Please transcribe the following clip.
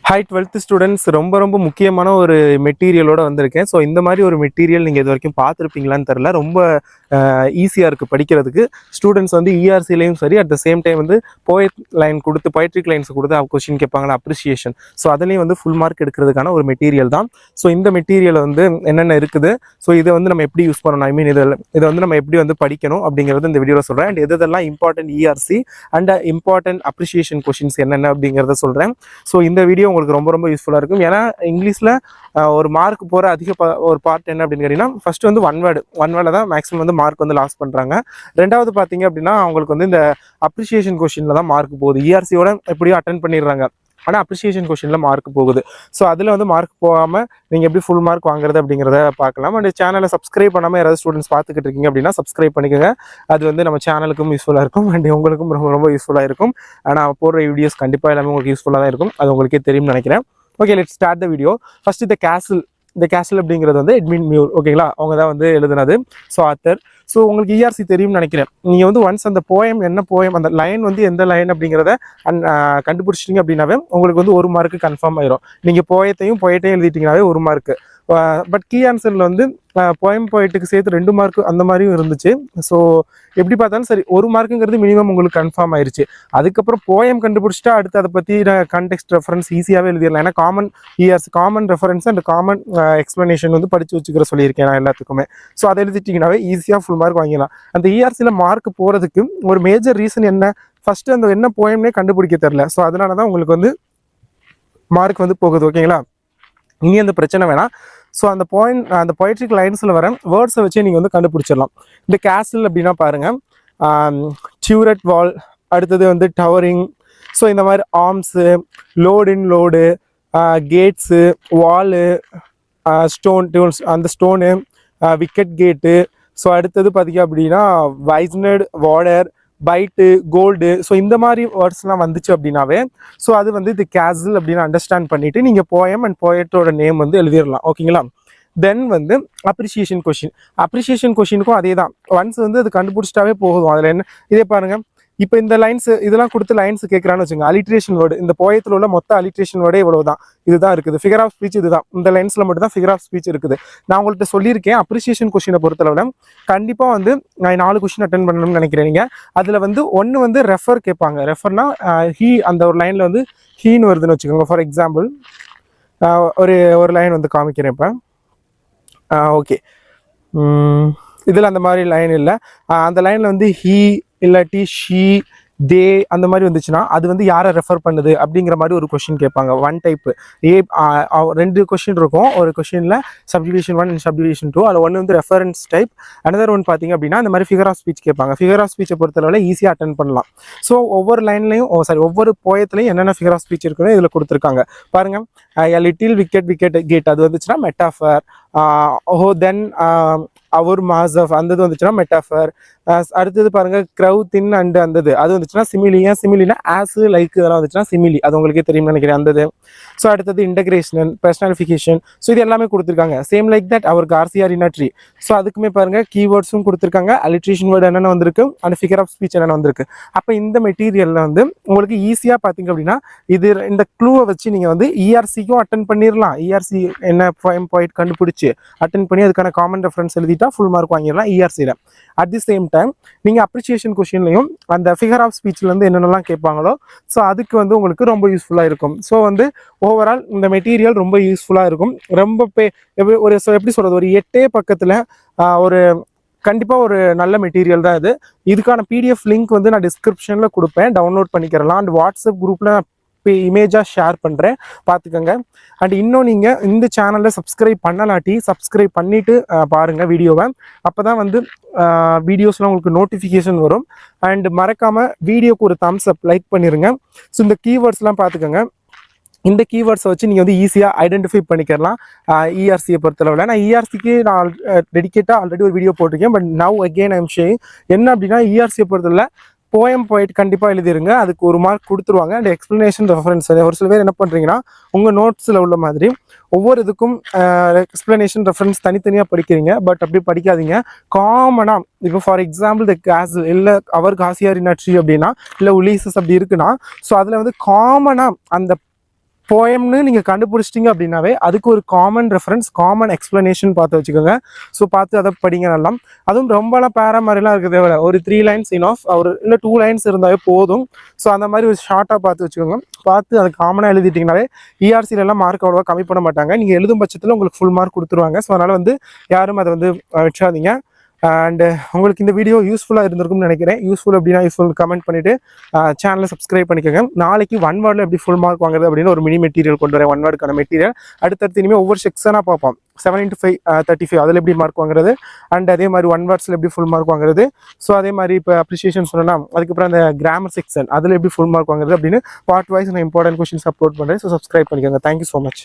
Hi 12th students, ரொம்ப முக்கியமான ஒரு மெட்டீரியலோட வந்திருக்கேன். ஸோ இந்த மாதிரி ஒரு மெட்டீரியல் நீங்கள் இது வரைக்கும் பார்த்துருப்பீங்களான்னு தெரில. ரொம்ப ஈஸியாக இருக்குது படிக்கிறதுக்கு. ஸ்டூடெண்ட்ஸ் வந்து இஆர்சிலையும் சரி, அட் த சேம் டைம் வந்து போயட் லைன் கொடுத்து போய்ட்ரிக் லைன்ஸ் கொடுத்து கொஸ்டின் கேட்பாங்களா, அப்ரிசியேஷன். ஸோ அதுலேயும் வந்து ஃபுல் மார்க் எடுக்கிறதுக்கான ஒரு மெட்டீரியல் தான். ஸோ இந்த மெட்டீரியல் வந்து என்னென்ன இருக்குது, ஸோ இதை வந்து நம்ம எப்படி யூஸ் பண்ணணும், ஐ மீன் இதை வந்து நம்ம எப்படி வந்து படிக்கணும் அப்படிங்கிறது இந்த வீடியோவில் சொல்கிறேன். அண்ட் எதெல்லாம் important ERC and important appreciation questions என்னென்ன அப்படிங்கிறத சொல்கிறேன். ஸோ இந்த வீடியோ உங்களுக்கு ரொம்ப யூஸ்ஃபுல்லாக இருக்கும். ஏன்னா இங்கிலீஷில் ஒரு மார்க் போகிற ஒரு பார்ட் என்ன அப்படின்னு கேட்டிங்கன்னா, ஃபஸ்ட்டு வந்து ஒன் வேர்டில் தான் மேக்ஸிமம் வந்து மார்க் வந்து லாஸ் பண்ணுறாங்க. ரெண்டாவது பார்த்தீங்க அப்படின்னா அவங்களுக்கு வந்து இந்த அப்ரிசியேஷன் கொஷினில் தான் மார்க் போகுது. இஆர்சியோட எப்படியோ அட்டன் பண்ணிடுறாங்க, ஆனால் அப்ரிசியேஷன் கொஷினில் மார்க் போகுது. ஸோ அதில் வந்து மார்க் போகாமல் நீங்கள் எப்படி ஃபுல் மார்க் வாங்குறது அப்படிங்கிறத பார்க்கலாம். அண்ட் சேனலை சப்ஸ்கிரைப் பண்ணாமல் யாராவது ஸ்டூடெண்ட்ஸ் பார்த்துக்கிட்டு இருக்கீங்க அப்படின்னா சப்ஸ்கிரைப் பண்ணிக்கோங்க. அது வந்து நம்ம சேனலுக்கும் யூஸ்ஃபுல்லாக இருக்கும் அண்ட் உங்களுக்கும் ரொம்ப யூஸ்ஃபுல்லாக இருக்கும். ஆனால் போடுற வீடியோஸ் கண்டிப்பாக எல்லாமே உங்களுக்கு யூஸ்ஃபுல்லாக தான் இருக்கும். அது உங்களுக்கே தெரியும்னு நினைக்கிறேன். Okay, let's start the video. First இந்த கேசல் அப்படிங்கிறது வந்து எட்வின் மியூர், ஓகேங்களா, அவங்க தான் வந்து எழுதுனது. So author. ஸோ உங்களுக்கு இஆர்சி தெரியும்னு நினைக்கிறேன். நீங்கள் வந்து ஒன்ஸ் அந்த போயம் என்ன போயம், அந்த லைன் வந்து எந்த லைன் அப்படிங்கிறத கண்டுபிடிச்சிட்டிங்க அப்படின்னாவே உங்களுக்கு வந்து 1 மார்க்கு கன்ஃபார்ம் ஆயிரும். நீங்கள் போயத்தையும் எழுதிட்டீங்கன்னாவே 1 மார்க்கு. பட் கீ ஆன்சரில் வந்து போயட்டுக்கு சேர்த்து 2 மார்க்கு அந்த மாதிரியும் இருந்துச்சு. ஸோ எப்படி பார்த்தாலும் சரி 1 மார்க்குங்கிறது மினிமம் உங்களுக்கு கன்ஃபார்ம் ஆயிடுச்சு. அதுக்கப்புறம் போயம் கண்டுபிடிச்சிட்டா அடுத்து அதை பற்றி கான்டெக்ஸ்ட் ரெஃபரன்ஸ் ஈஸியாகவே எழுதிடலாம். ஏன்னா common ERC, common reference and common explanation வந்து படித்து வச்சுக்கிற சொல்லியிருக்கேன் நான் எல்லாத்துக்குமே. ஸோ அதை எழுதிட்டிங்கனாவே ஈஸியாக ஃபுல் மார்க் வாங்கிடலாம். அந்த இஆர்சியில் மார்க் போகிறதுக்கு ஒரு மேஜர் ரீசன் என்ன, ஃபஸ்ட்டு அந்த என்ன போயம்னே கண்டுபிடிக்க தெரில. ஸோ அதனால தான் உங்களுக்கு வந்து மார்க் வந்து போகுது, ஓகேங்களா. இனி அந்த பிரச்சனை வேணாம். ஸோ அந்த பொய்ட்ரிக் லைன்ஸில் வர வேர்ட்ஸை வச்சே நீங்கள் வந்து கண்டுபிடிச்சிடலாம். இந்த கேசல் அப்படின்னா பாருங்கள், டியூரட் வால், அடுத்தது வந்து டவரிங். ஸோ இந்த மாதிரி ஆர்ம்ஸு, லோடு, கேட்ஸு, வாலு, ஸ்டோன் டூல்ஸ், அந்த ஸ்டோனு, விக்கெட் கேட்டு. ஸோ அடுத்தது பார்த்தீங்க அப்படின்னா வைஸ்னட், வார்டர், பைட்டு, கோல்டு. ஸோ இந்த மாதிரி வேர்ட்ஸ்லாம் வந்துச்சு அப்படின்னாவே ஸோ அது வந்து இது கேசல் அப்படின்னு அண்டர்ஸ்டாண்ட் பண்ணிவிட்டு நீங்கள் போயம் அண்ட் போயட்டோட நேம் வந்து எழுதிடலாம், ஓகேங்களா. தென் வந்து அப்ரிசியேஷன் கொஷினுக்கும் அதே தான். ஒன்ஸ் வந்து அது கண்டுபிடிச்சிட்டாவே போதும். அதில் என்ன, இதே பாருங்கள். இப்போ இந்த லைன்ஸ் இதெல்லாம் கொடுத்து லைன்ஸ் கேட்குறான்னு வச்சுங்க, அலிட்ரேஷன் வேர்டு, இந்த போயத்தில் உள்ள மொத்த அலிட்ரேஷன் வேர்டே இவ்வளோ தான், இதுதான் இருக்குது. ஃபிகர் ஆஃப் ஸ்பீச் இதுதான், இந்த லைன்ஸில் மட்டும் தான் ஃபிகர் ஆஃப் ஸ்பீச் இருக்குது. நான் உங்கள்கிட்ட சொல்லியிருக்கேன், அப்ரிசியேஷன் கொஷினை பொறுத்தளவில் கண்டிப்பாக வந்து நான் 4 கொஷின் அட்டன் பண்ணணும்னு நினைக்கிறேன். நீங்கள் அதில் வந்து ஒன்று வந்து ரெஃபர் கேட்பாங்க. ரெஃபர்னா ஹீ, அந்த ஒரு லைனில் வந்து ஹீன்னு வருதுன்னு வச்சுக்கோங்க. ஃபார் எக்ஸாம்பிள் ஒரு லைன் வந்து காமிக்கிறேன் இப்போ. ஓகே, இதில் அந்த மாதிரி லைன் இல்லை. அந்த லைனில் வந்து ஹீ இல்லாட்டி ஷீ, தே அந்த மாதிரி வந்துச்சுன்னா அது வந்து யாரை ரெஃபர் பண்ணுது அப்படிங்கிற மாதிரி ஒரு கொஷின் கேட்பாங்க. 1 டைப்பு 2 கொஷின் இருக்கும். ஒரு கொஷினில் சப்டிவிஷன் 1 அண்ட் சப்டிவிஷன் 2. அதில் ஒன்று வந்து ரெஃபரன்ஸ் டைப், அனதர் ஒன் பார்த்தீங்க அப்படின்னா இந்த மாதிரி ஃபிகர் ஆஃப் ஸ்பீச் கேட்பாங்க. ஃபிகர் ஆஃப் ஸ்பீச்சை பொறுத்தளவில் ஈஸியாக அட்டன் பண்ணலாம். ஸோ ஒவ்வொரு லைன்லையும் ஒவ்வொரு போயத்துலையும் என்னென்ன ஃபிகர் ஆஃப் ஸ்பீச் இருக்குன்னு இதில் கொடுத்துருக்காங்க பாருங்கள். லிட்டில் விக்கெட் கேட் அது வந்துச்சுன்னா மெட்டாஃபர். தென் அவர் மாசப் அந்த இது வந்துச்சுன்னா மெட்டாஃபர். அடுத்தது பாருங்க, க்ரௌ தின் அண்ட் அந்தது அது வந்துச்சுன்னா சிமிலி. ஏன் சிமிலினா ஆஸ், லைக் இதெல்லாம் வந்துச்சுன்னா சிமிலி, அது உங்களுக்கே தெரியும்னு நினைக்கிறேன் அந்தது. ஸோ அடுத்தது இன்டகிரேஷன், பர்சனலிஃபிகேஷன். ஸோ இது எல்லாமே கொடுத்துருக்காங்க. சேம் லைக் தட் அவர் கார்சியா ரினாட்ரி. ஸோ அதுக்குமே பாருங்க கீவேர்ட்ஸும் கொடுத்துருக்காங்க, அலிட்ரேஷன் வேர்டு என்னென்ன வந்திருக்கு அண்ட் ஃபிகர் ஆஃப் ஸ்பீச் என்னென்ன வந்திருக்கு. அப்போ இந்த மெட்டீரியலில் வந்து உங்களுக்கு ஈஸியாக பார்த்தீங்க அப்படின்னா இது இந்த க்ளூவை வச்சு நீங்கள் வந்து இஆர்சிக்கும் அட்டன் பண்ணிடலாம். இஆர்சி என்ன போயிட் கண்டுபிடிச்சி அட்டன் பண்ணி அதுக்கான காமன் ரெஃபரன்ஸ் எழுதிட்டா ஃபுல் மார்க் வாங்கிடலாம் இஆர்சியில். அட் தி சேம் டைம் நீங்கள் அப்ரிசியேஷன் கொஷின்லையும் அந்த ஃபிகர் ஆஃப் ஸ்பீச்லேருந்து என்னென்னலாம் கேட்பாங்களோ ஸோ அதுக்கு வந்து உங்களுக்கு ரொம்ப யூஸ்ஃபுல்லாக இருக்கும். ஸோ வந்து ஓவரால் இந்த மெட்டீரியல் ரொம்ப யூஸ்ஃபுல்லாக இருக்கும். ரொம்ப எப்படி சொல்கிறது, ஒரு 8 பக்கத்தில் ஒரு கண்டிப்பாக ஒரு நல்ல மெட்டீரியல் தான் இது. இதுக்கான பிடிஎஃப் லிங்க் வந்து நான் டிஸ்கிரிப்ஷனில் கொடுப்பேன், டவுன்லோட் பண்ணிக்கிறலாம். அண்ட் வாட்ஸ்அப் குரூப்பில் இமேஜாக ஷேர் பண்ணுறேன், பார்த்துக்கோங்க. அண்ட் இன்னும் நீங்கள் இந்த சேனலில் சப்ஸ்கிரைப் பண்ணலாட்டி சப்ஸ்கிரைப் பண்ணிவிட்டு பாருங்கள் வீடியோவை. அப்போ தான் வந்து வீடியோஸ்லாம் உங்களுக்கு நோட்டிஃபிகேஷன் வரும். அண்ட் மறக்காமல் வீடியோக்கு ஒரு தம்ஸ் அப், லைக் பண்ணிடுங்க. ஸோ இந்த கீவேர்ட்ஸ்லாம் பார்த்துக்கோங்க. இந்த கீவேர்ட்ஸை வச்சு நீங்கள் வந்து ஈஸியாக ஐடென்டிஃபை பண்ணிக்கலாம் இஆர்சியை பொறுத்தளவில். நான் இஆர்சிக்கு நான் டெடிக்கேட்டாக ஆல்ரெடி ஒரு வீடியோ போட்டிருக்கேன். பட் நவ் அகெயின் ஐம் ஷேயிங் என்ன அப்படின்னா இஆர்சியை பொறுத்தளவில் போயிட்டு கண்டிப்பாக எழுதிருங்க, அதுக்கு 1 மார்க் கொடுத்துருவாங்க. அண்ட் எக்ஸ்ப்ளனேஷன் ரெஃபரன்ஸ் ஒரு சில பேர் என்ன பண்ணுறீங்கன்னா உங்கள் நோட்ஸில் உள்ள மாதிரி ஒவ்வொரு இதுக்கும் எக்ஸ்ப்ளனேஷன் ரெஃபரன்ஸ் தனித்தனியாக படிக்கிறீங்க. பட் அப்படி படிக்காதீங்க. காமனாக இப்போ ஃபார் எக்ஸாம்பிள் த கேசல் இல்லை அவர் காசியா ரினாட்ரி அப்படின்னா இல்லை உலீசஸ் அப்படி இருக்குன்னா ஸோ அதில் வந்து காமனாக அந்த போயம்னு நீங்கள் கண்டுபிடிச்சிட்டிங்க அப்படின்னாவே அதுக்கு ஒரு காமன் ரெஃபரன்ஸ், காமன் எக்ஸ்ப்ளனேஷன் பார்த்து வச்சுக்கோங்க. ஸோ பார்த்து அதை படிங்க நல்லா. அதுவும் ரொம்பலாம் பேரா மாதிரிலாம் இருக்க தேவையில்ல. ஒரு 3 லைன்ஸ் இனஃப், ஒரு இல்லை 2 லைன்ஸ் இருந்தாவே போதும். ஸோ அந்த மாதிரி ஒரு ஷார்ட்டாக பார்த்து வச்சுக்கோங்க. பார்த்து அதை காமனாக எழுதிட்டிங்கனாலே இஆர்சிலெல்லாம் மார்க் அவ்வளோவா கம்மி பண்ண மாட்டாங்க. நீங்கள் எழுதும் பட்சத்தில் உங்களுக்கு ஃபுல் மார்க் கொடுத்துருவாங்க. ஸோ அதனால் வந்து யாரும் அதை வந்து வச்சாதீங்க. அண்ட் உங்களுக்கு இந்த வீடியோ யூஸ்ஃபுல்லாக இருந்திருக்கும்னு நினைக்கிறேன். யூஸ்ஃபுல் அப்படின்னா யூஸ்ஃபுல் கமெண்ட் பண்ணிவிட்டு சேனலை சப்ஸ்கிரைப் பண்ணிக்கோங்க. நாளைக்கு 1 வேர்டில் எப்படி ஃபுல் மார்க் வாங்குறது அப்படின்னு ஒரு மினி மெட்டீரியல் கொண்டு வரேன். 1 வேர்டுக்கான மெட்டீரியல் அடுத்தடுத்து இனிமேல் ஒவ்வொரு செக்ஷனாக பார்ப்போம். 7 × 5 35 அதில் எப்படி மார்க் வாங்குறது, அண்ட் அதே மாதிரி 1 வேர்ட்ஸில் எப்படி ஃபுல் மார்க் வாங்குறது. ஸோ அதே மாதிரி இப்போ அப்ரிசியேஷன் சொல்லலாம். அதுக்கப்புறம் அந்த கிராமர் செக்ஷன் அதில் எப்படி ஃபுல் மார்க் வாங்குறது அப்படின்னு பார்ட் வைஸ் நான் இம்பார்ட்டன்ட் கொஸ்டின்ஸ் அப்லோட் பண்ணுறேன். ஸோ சப்ஸ்கிரைப் பண்ணிக்கோங்க. Thank you so much.